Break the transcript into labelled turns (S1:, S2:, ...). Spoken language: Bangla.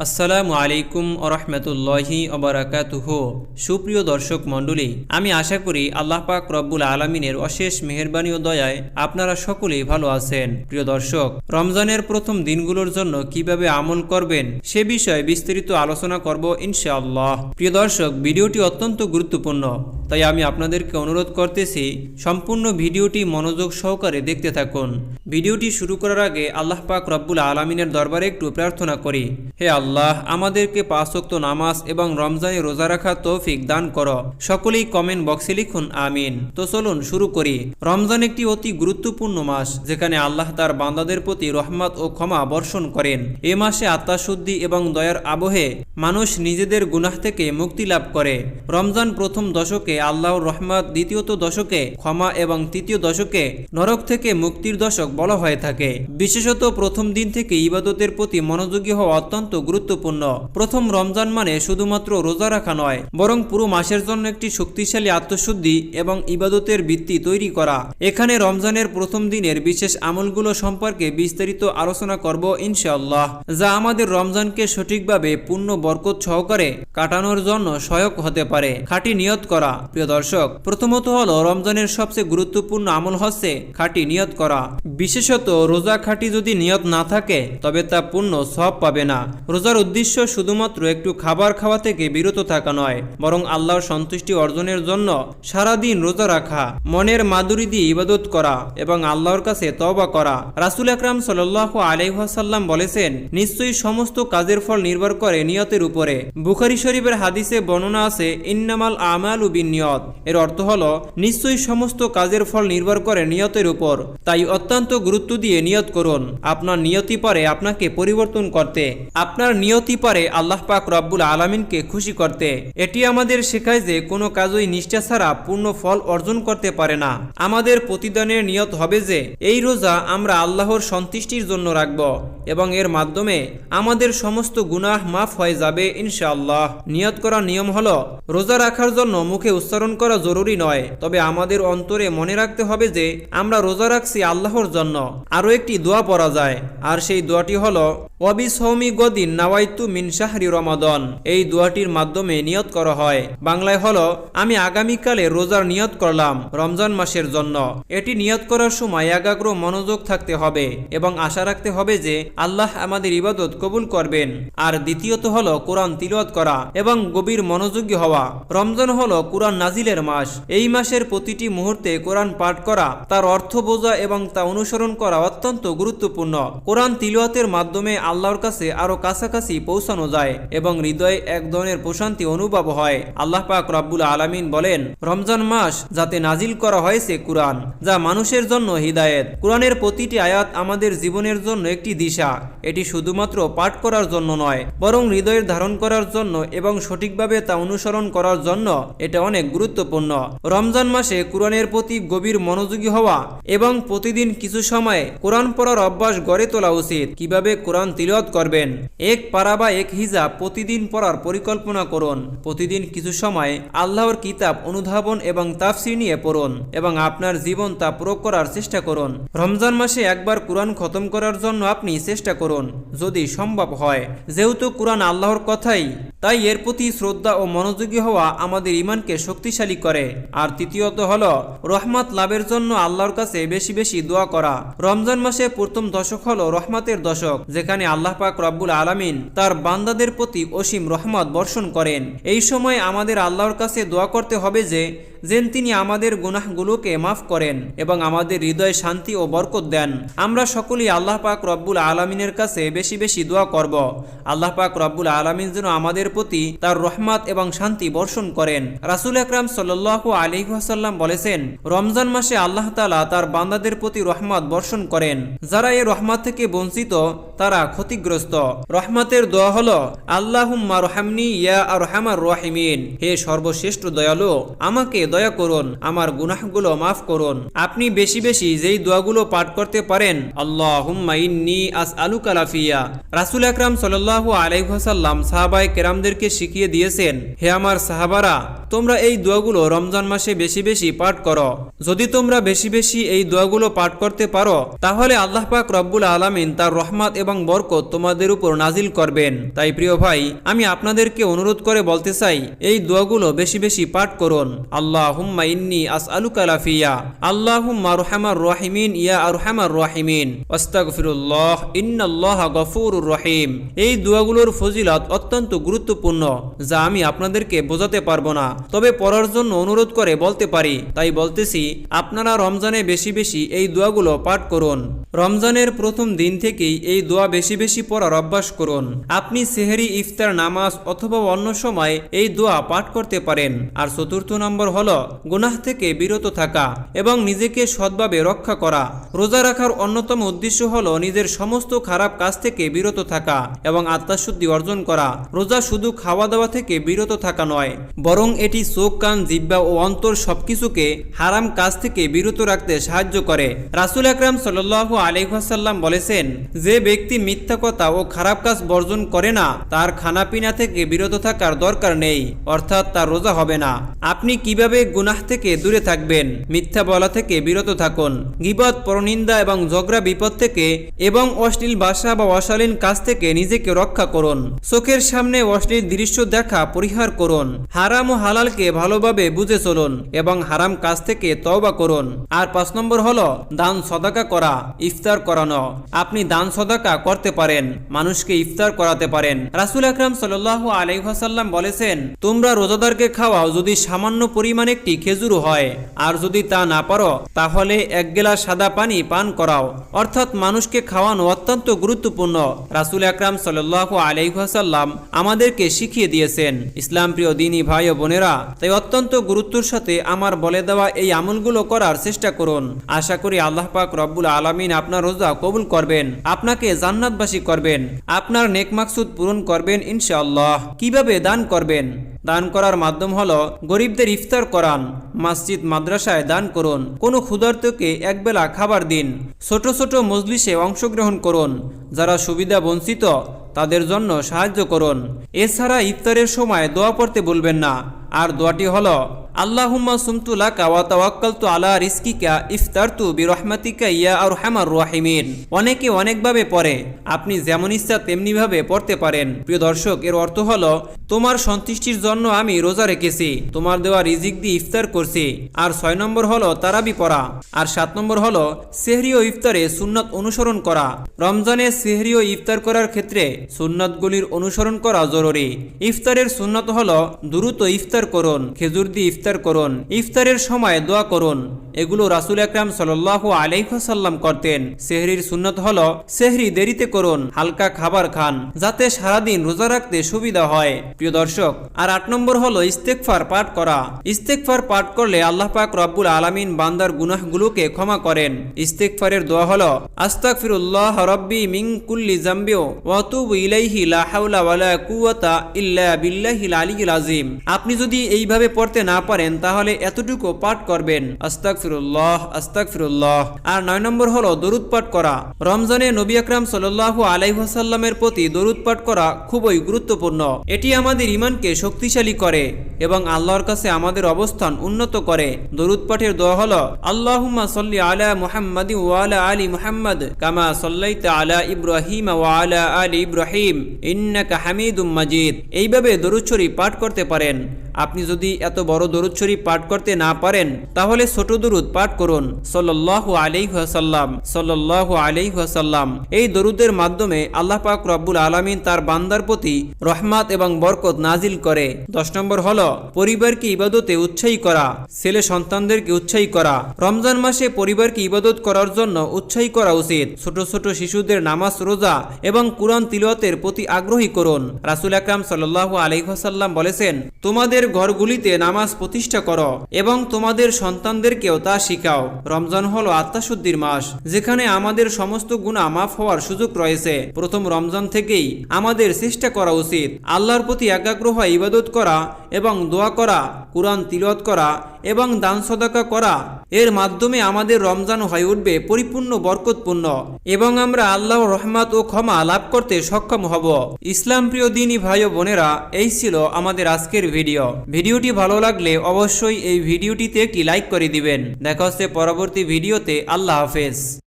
S1: আসসালামু আলাইকুম ওরহমতুল্লাহি ওবারাকাতুহু। সুপ্রিয় দর্শক মণ্ডলী, আমি আশা করি আল্লাহ পাক রব্বুল আলমিনের অশেষ মেহেরবানি ও দয়ায় আপনারা সকলেই ভালো আছেন। প্রিয় দর্শক, রমজানের প্রথম দিনগুলোর জন্য কিভাবে আমল করবেন সে বিষয়ে বিস্তারিত আলোচনা করব ইনশাআল্লাহ। প্রিয় দর্শক, ভিডিওটি অত্যন্ত গুরুত্বপূর্ণ, তাই আমি আপনাদেরকে অনুরোধ করতেছি সম্পূর্ণ ভিডিওটি মনোযোগ সহকারে দেখতে থাকুন। ভিডিওটি শুরু করার আগে আল্লাহ পাক রব্বুল আলমিনের দরবারে একটু প্রার্থনা করি। হে আল্লাহ, আমাদেরকে 5 ওয়াক্ত নামাজ এবং রমজানে রোজা রাখার তৌফিক দান করো। সকলেই কমেন্ট বক্সে লিখুন আমিন। তো চলুন শুরু করি। রমজান একটি অতি গুরুত্বপূর্ণ মাস, যেখানে আল্লাহ তার বান্দাদের প্রতি রহমত ও ক্ষমা বর্ষণ করেন। এ মাসে আত্মাশুদ্ধি এবং দয়ার আবহে মানুষ নিজেদের গুনাহ থেকে মুক্তি লাভ করে। রমজান প্রথম দশকে আল্লাহর রহমত, দ্বিতীয়ত দশকে ক্ষমা এবং তৃতীয় দশকে নরক থেকে মুক্তির দশক বলা হয়ে থাকে। বিশেষত প্রথম দিন থেকে ইবাদতের প্রতি মনোযোগী হওয়া অত্যন্ত গুরুত্বপূর্ণ। প্রথম রমজান মানে শুধুমাত্র রোজা রাখা নয়, বরং পুরো মাসের জন্য একটি শক্তিশালী আত্মশুদ্ধি এবং ইবাদতের ভিত্তি তৈরি করা। এখানে রমজানের প্রথম দিনের বিশেষ আমলগুলো সম্পর্কে বিস্তারিত আলোচনা করব ইনশাআল্লাহ, যা আমাদের রমজানকে সঠিকভাবে পূর্ণ বরকত সহকারে কাটানোর জন্য সহায়ক হতে পারে। খাঁটি নিয়ত করা। প্রিয় দর্শক, প্রথমত হলো রমজানের সবচেয়ে গুরুত্বপূর্ণ আমল হচ্ছে খাঁটি নিয়ত করা। বিশেষত রোজা খাঁটি যদি নিয়ত না থাকে তবে তা পূর্ণ সওয়াব পাবে না। রোজার উদ্দেশ্য শুধুমাত্র একটু খাবার খাওয়া থেকে বিরত থাকা নয়, বরং আল্লাহর সন্তুষ্টি অর্জনের জন্য সারাদিন রোজা রাখা, মনের মাধুরী দিয়ে ইবাদত করা এবং আল্লাহর কাছে তওবা করা। রাসূল আকরাম সাল্লাল্লাহু আলাইহি ওয়াসাল্লাম বলেছেন, নিশ্চয়ই সমস্ত কাজের ফল নির্ভর করে নিয়তের উপরে। বুখারী শরীফের হাদিসে বর্ণনা আছে, ইন্নামাল আমালু বিন্নিয়ত। এর অর্থ হলো নিশ্চয়ই সমস্ত কাজের ফল নির্ভর করে নিয়তের উপর। তাই অত্যন্ত গুরুত্ব দিয়ে নিয়ত করুন। আপনার নিয়তি পারে আপনাকে পরিবর্তন করতে, আপনার নিয়তি পারে আল্লাহ পাক রব্বুল আলামিনকে খুশি করতে। এটি আমাদের শেখায় যে কোনো কাজই নিষ্ঠা ছাড়া পূর্ণ ফল অর্জন করতে পারে না। আমাদের প্রতিদানের নিয়ত হবে যে এই রোজা আমরা আল্লাহর সন্তুষ্টির জন্য রাখব এবং এর মাধ্যমে আমাদের সমস্ত গুনাহ মাফ হয়ে যাবে ইনশাআল্লাহ। নিয়ত করার নিয়ম হলো, রোজা রাখার জন্য মুখে উচ্চারণ করা জরুরি নয়, তবে আমাদের অন্তরে মনে রাখতে হবে যে আমরা রোজা রাখছি আল্লাহর জন্য। আরও একটি দোয়া পড়া যায়, আর সেই দোয়াটি হলো ওয়াবিসৌমি গদিন নাওয়াইতু মিন শাহরি রমাদান। এই দোয়াটির মাধ্যমে নিয়ত করা হয়। বাংলায় হলো, আমি আগামীকালে রোজার নিয়ত করলাম রমজান মাসের জন্য। এটি নিয়ত করার সময় একাগ্র মনোযোগ থাকতে হবে এবং আশা রাখতে হবে যে আল্লাহ আমাদের ইবাদত কবুল করবেন। আর দ্বিতীয়ত হলো কোরআন তিলাওয়াত করা এবং গভীর মনোযোগী হওয়া। রমজান হলো কোরআন নাজিলের মাস। এই মাসের প্রতিটি মুহূর্তে কোরআন পাঠ করা, তার অর্থ বোঝা এবং তা অনুসরণ করা অত্যন্ত গুরুত্বপূর্ণ। কোরআন তিলাওয়াতের মাধ্যমে আল্লাহর কাছে আরো কাছাকাছি পৌঁছানো যায় এবং হৃদয়ে এক ধরনের প্রশান্তি অনুভব হয়। আল্লাহ পাক রব্বুল আলামিন বলেন, রমজান মাস যাতে নাজিল করা হয়েছে কুরআন, যা মানুষের জন্য হিদায়েত। কোরআনের প্রতিটি আয়াত আমাদের জীবনের জন্য একটি দিশা। এটি শুধুমাত্র পাঠ করার জন্য নয়, বরং হৃদয়ের ধারণ করার জন্য এবং সঠিকভাবে তা অনুসরণ করার জন্য এটা অনেক গুরুত্বপূর্ণ। রমজান মাসে কোরআনের প্রতি গভীর মনোযোগী হওয়া এবং প্রতিদিন কিছু সময় কোরআন পড়ার অভ্যাস গড়ে তোলা উচিত। কিভাবে কোরআন তিলাওয়াত করবেন? এক পারা বা এক হিজাব প্রতিদিন পড়ার পরিকল্পনা করুন। প্রতিদিন কিছু সময় আল্লাহর কিতাব অনুধাবন এবং তাফসীর নিয়ে পড়ুন এবং আপনার জীবন তা প্রয়োগ করার চেষ্টা করুন। রমজান মাসে একবার কোরআন খতম করার জন্য আপনি চেষ্টা করুন, যদি সম্ভব হয়। যেহেতু কোরআন আল্লাহর কথাই, তাই এর প্রতি শ্রদ্ধা ও মনোযোগী হওয়া আমাদের ঈমানকে শক্তিশালী করে। আর তৃতীয়ত হলো রহমত লাভের জন্য আল্লাহর কাছে বেশি বেশি দোয়া করা। রমজান মাসে প্রথম দশক হলো রহমতের দশক, যেখানে আল্লাহ পাক রব্বুল আলামিন তার বান্দাদের প্রতি অসীম রহমত বর্ষণ করেন। এই সময় আমাদের আল্লাহর কাছে দোয়া করতে হবে যে যেন তিনি আমাদের গুনাহগুলোকে মাফ করেন এবং আমাদের হৃদয়ে শান্তি ও বরকত দেন। আমরা সকলেই আল্লাহ পাক রব্বুল আলামিনের কাছে বেশি বেশি দোয়া করব। আল্লাহ পাক রব্বুল আলামিন যেন আমাদের প্রতি তার রহমত এবং শান্তি বর্ষণ করেন। রাসূল আকরাম সাল্লাল্লাহু আলাইহি ওয়াসাল্লাম বলেছেন, রমজান মাসে আল্লাহ তাআলা তার বান্দাদের প্রতি রহমত বর্ষণ করেন। যারা এই রহমত থেকে বঞ্চিত তারা ক্ষতিগ্রস্ত। রহমতের দোয়া হলো, আল্লাহুম্মা রহমনি ইয়া আরহামার রাহিমিন। হে সর্বশ্রেষ্ঠ দয়ালু, আমাকে দয়া করুন, আমার গুনাহগুলো মাফ করুন। আপনি বেশি বেশি যেই দোয়াগুলো পাঠ করতে পারেন, আল্লাহুম্মা ইন্নী আসআলুকা লাফিয়া। রাসূল আকরাম সাল্লাল্লাহু আলাইহি ওয়াসাল্লাম সাহাবায়ে কেরামদেরকে শিখিয়ে দিয়েছেন, হে আমার সাহাবারা, তোমরা এই দোয়াগুলো রমজান মাসে বেশি বেশি পাঠ করো। যদি তোমরা বেশি বেশি এই দোয়াগুলো পাঠ করতে পারো, তাহলে আল্লাহ পাক রব্বুল আলামিন তার রহমত এবং বরকত তোমাদের উপর নাজিল করবেন। তাই প্রিয় ভাই, আমি আপনাদেরকে অনুরোধ করে বলতে চাই, এই দোয়াগুলো বেশি বেশি পাঠ করুন। আল্লাহুম্মা ইন্নী আসআলুকা লাফিয়া, আল্লাহুম্মা আরহামার রাহিমিন ইয়া আরহামার রাহিমিন, আস্তাগফিরুল্লাহ ইন্নাল্লাহা গফুরুর রহিম। এই দোয়াগুলোর ফজিলত অত্যন্ত গুরুত্বপূর্ণ, যা আমি আপনাদেরকে বোঝাতে পারবো না, তবে পড়ার জন্য অনুরোধ করে বলতে পারি। তাই বলতেছি, আপনারা রমজানে বেশি বেশি এই দোয়াগুলো পাঠ করুন। রমজানের প্রথম দিন থেকেই এই দোয়া বেশি বেশি পড়ার অভ্যাস করুন। আপনি সেহরি, ইফতার, নামাজ অথবা অন্য সময় এই দোয়া পাঠ করতে পারেন। আর চতুর্থ নম্বর হলো গুনাহ থেকে বিরত থাকা এবং নিজেকে সৎভাবে রক্ষা করা। রোজা রাখার অন্যতম উদ্দেশ্য হলো নিজের সমস্ত খারাপ কাজ থেকে বিরত থাকা এবং আত্মশুদ্ধি অর্জন করা। রোজা শুধু খাওয়া দাওয়া থেকে বিরত থাকা নয়, বরং এটি চোখ, কান, জিহ্বা ও অন্তর সবকিছুকে হারাম কাজ থেকে বিরত রাখতে সাহায্য করে। রাসূল আকরাম সাল্লাল্লাহু আলাইহি ওয়াসাল্লাম বলেছেন, যে ব্যক্তি মিথ্যা কথা ও খারাপ কাজ বর্জন করে না, তার খানাপিনা থেকে বিরত থাকার দরকার নেই, অর্থাৎ তার রোজা হবে না। আপনি কিভাবে গুনাহ থেকে দূরে থাকবেন? মিথ্যা বলা থেকে বিরত থাকুন, গীবত, পরনিন্দা এবং ঝগড়া বিপদ থেকে এবং অশ্লীল ভাষা বা অশালীন কাজ থেকে নিজেকে রক্ষা করুন। চোখের সামনে অশ্লীল দৃশ্য দেখা পরিহার করুন। হারাম ও হালালকে ভালোভাবে বুঝে চলুন এবং হারাম কাজ থেকে তওবা করুন। আর 5 নম্বর হলো দান সদাকা করা, ইফতার করানো। আপনি দান সদাকা করতে পারেন, মানুষকে ইফতার করাতে পারেন। রাসূল আকরাম সাল্লাল্লাহু আলাইহি ওয়াসাল্লাম বলেছেন, তোমরা রোজাদারকে খাওয়াও যদি সামান্য পরিমাণ একটি খেজুর হয়, আর যদি তা না পারো তাহলে 1 গ্লাস সাদা পানি পান করাও। অর্থাৎ মানুষকে খাওয়ানো অত্যন্ত গুরুত্বপূর্ণ। রাসূল আকরাম সাল্লাল্লাহু আলাইহি ওয়াসাল্লাম আমাদেরকে শিখিয়ে দিয়েছেন। ইসলাম প্রিয় দিনী ভাই ও বোনেরা, তাই অত্যন্ত গুরুত্বের সাথে আমার বলে দেওয়া এই আমলগুলো করার চেষ্টা করুন। আশা করি আল্লাহ পাক রব্বুল আলামিন আপনার রোজা কবুল করবেন, আপনাকে জান্নাতবাসী করবেন, আপনার নেক মাকসুদ পূরণ করবেন ইনশাআল্লাহ। কিভাবে দান করবেন? দান করার মাধ্যম হলো গরিবদের ইফতার করান, মসজিদ মাদ্রাসায় দান করুন, কোনো ক্ষুধার্তকে একবেলা খাবার দিন, ছোট ছোট মজলিসে অংশগ্রহণ করুন, যারা সুবিধা বঞ্চিত তাদের জন্য সাহায্য করুন। এছাড়া ইফতারের সময় দোয়া পড়তে ভুলবেন না। আর দোয়াটি হলো, আল্লাহুম্মা সুমতু লাকা ওয়া তাওয়াক্কালতু আলা রিজকিকা ইফতারতু বিরহমাতিকা ইয়া আরহামার রাহিমিন। অনেকে অনেকভাবে পড়ে, আপনি যেমন ইচ্ছা তেমনি ভাবে পড়তে পারেন। প্রিয় দর্শক, এর অর্থ হলো, তোমার সন্তুষ্টির জন্য আমি রোজা রেখেছি, তোমার দেওয়া রিজিক দিয়ে ইফতার করছি। আর 6 নম্বর হলো তারাবি পড়া। আর 7 নম্বর হলো সেহরি ও ইফতারে সুন্নাত অনুসরণ করা। রমজানে সেহরি ও ইফতার করার ক্ষেত্রে সুন্নাতগুলির অনুসরণ করা জরুরি। ইফতারের সুন্নাত হলো দ্রুত ইফতার করুন, খেজুর দিয়ে ইফতার করুন, ইফতারের সময় দোয়া করুন। এগুলো রাসূল আকরাম সাল্লাল্লাহু আলাইহি ওয়াসাল্লাম করতেন। সেহরির সুন্নাত হলো সেহরি দেরিতে করুন, হালকা খাবার খান, যাতে সারাদিন রোজা রাখতে সুবিধা হয়। প্রিয় দর্শক, আর 8 নম্বর হলো ইস্তেগফার পাঠ করা। ইস্তেগফার পাঠ করলে আল্লাহ পাক রব্বুল আলামিন বান্দার গুনাহগুলোকে ক্ষমা করেন। ইস্তেগফারের দোয়া হলো, আস্তাগফিরুল্লাহ রাব্বি মিন কুল্লি যামবি ওয়া আতুবু ইলাইহি লা হাওলা ওয়ালা কুওয়াতা ইল্লা বিল্লাহিল আলিয়্যিল আযীম। আপনি যদি এইভাবে পড়তে না পারেন তাহলে এতটুকু পাঠ করবেন, আস্তাগফিরুল্লাহ আস্তাগফিরুল্লাহ। আর 9 নম্বর হলো দরুদ পাঠ করা। রমজানে নবী আকরাম সাল্লাল্লাহু আলাইহি ওয়াসাল্লামের প্রতি দরুদ পাঠ করা খুবই গুরুত্বপূর্ণ। এটি আমাদের ঈমানকে শক্তিশালী করে এবং আল্লাহর কাছে আমাদের অবস্থান উন্নত করে। দরুদ পাঠের দোয়া হলো, আল্লাহুম্মা সাল্লি আলা মুহাম্মাদি ওয়া আলা আলি মুহাম্মাদ কামা সাল্লাইতা আলা ইব্রাহিম ওয়া আলা আলি ইব্রাহিম ইন্নাকা হামিদুম মাজিদ। এইভাবে দরুদ শরীফ পাঠ করতে পারেন। আপনি যদি এত বড় দরুদ শরীফ পাঠ করতে না পারেন তাহলে ছোট দরুদ পাঠ করুন, সাল্লাল্লাহু আলাইহি ওয়াসাল্লাম সাল্লাল্লাহু আলাইহি ওয়াসাল্লাম। এই দরুদের মাধ্যমে আল্লাহ পাক রব্বুল আলামিন তার বান্দার প্রতি রহমত এবং বরকত নাজিল করে। 10 নম্বর হলো পরিবারকে ইবাদতে উৎসাহী করা, ছেলে সন্তানদেরকে উৎসাহী করা। রমজান মাসে পরিবারকে ইবাদত করার জন্য উৎসাহী করা উচিত। ছোট ছোট শিশুদের নামাজ, রোজা এবং কুরআন তিলাওয়াতের প্রতি আগ্রহী করুন। রাসূল আকরাম সাল্লাল্লাহু আলাইহি ওয়াসাল্লাম বলেছেন, তোমাদের ঘরগুলিতে নামাজ প্রতিষ্ঠা করো এবং তোমাদের সন্তানদেরকেও তা শিখাও। রমজান হলো আত্মশুদ্ধির মাস, যেখানে আমাদের সমস্ত গুনাহ মাফ হওয়ার সুযোগ রয়েছে। প্রথম রমজান থেকেই আমাদের চেষ্টা করা উচিত আল্লাহর প্রতি একাগ্র হয়ে ইবাদত করা এবং দোয়া করা, কুরআন তিলাওয়াত করা এবং দান সদাকা করা। এর মাধ্যমে আমাদের রমজান হয়ে উঠবে পরিপূর্ণ বরকতপূর্ণ এবং আমরা আল্লাহর রহমত ও ক্ষমা লাভ করতে সক্ষম হব। ইসলাম প্রিয় দিনী ভাই ও বোনেরা, এই ছিল আমাদের আজকের ভিডিওটি ভালো লাগলে অবশ্যই এই ভিডিওটিতে একটি লাইক করে দিবেন। দেখা হচ্ছে পরবর্তী ভিডিওতে। আল্লাহ হাফেজ।